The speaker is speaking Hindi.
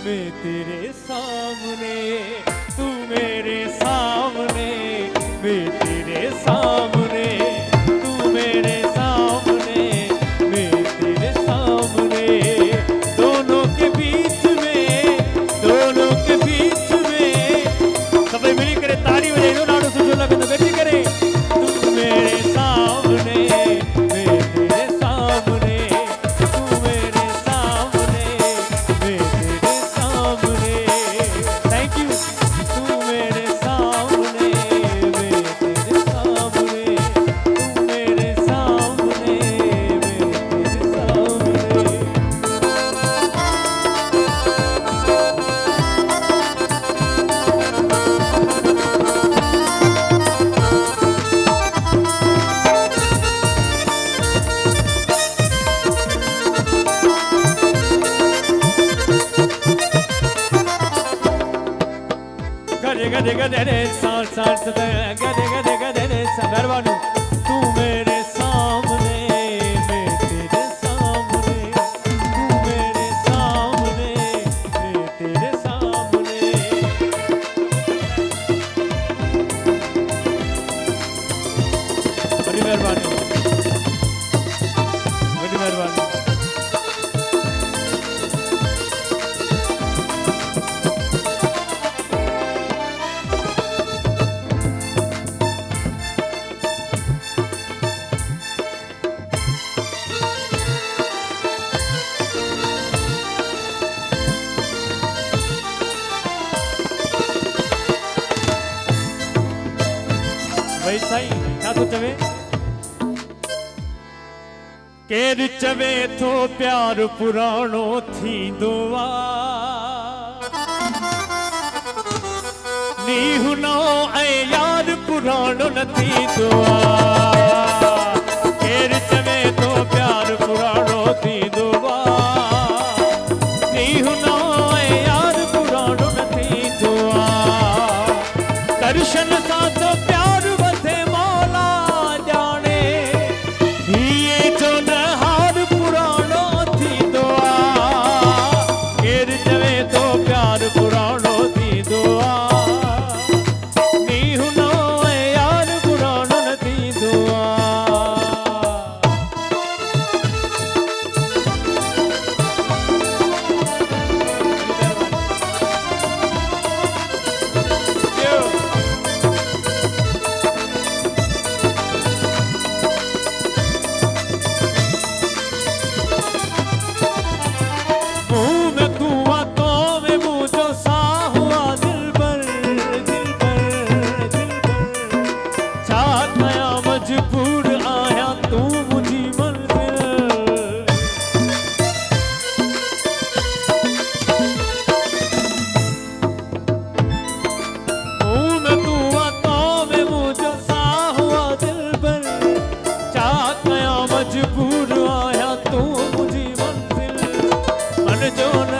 मैं तेरे सामने, तू मेरे सामने, मैं तेरे सामने, तू मेरे सामने, मैं तेरे सामने। दोनों के बीच में, दोनों के बीच में सब मिली करे ताली बजाई दो, नाड़ू से ढोलक तो गड्डी करे। तू मेरे सामने, मैं तेरे सामने, तू मेरे सामने, मैं तेरे सामने। Thank you. तू मेरे सामने, मैं तेरे सामने, तू मेरे सामने, मैं तेरे सामने। गदे गदे गदे रे साल साल गदे गदे गदे रे मेहरबानी। तू मेरे सामने, मैं तेरे सामने, तू मेरे सामने, मैं तेरे सामने। बड़ी मेहरबानी, बड़ी मेहरबानी। भाई साईं क्या तो चवे केर चवे तो प्यार पुराणो थी दुआ नी हुनो ऐ यार पुराणो न थी दुआ। केर चवे तो प्यार पुराणो थी दुआ नी हुनो ऐ यार पुराणो न थी दुआ। दर्शन सा तो प्यार वधे मौला जाने ये जो नहार पुराणो थी दुआ। केर चवे तो प्यार पुराणो थी दुआ नी हुनो ऐ यार पुराणो न थी दुआ। मजबूर आया तू मुझी मंजिल मैं तू आता में मुझे सा हुआ दिल पर चाहत नया मजबूर आया तू मुझी मंजिल मन जो न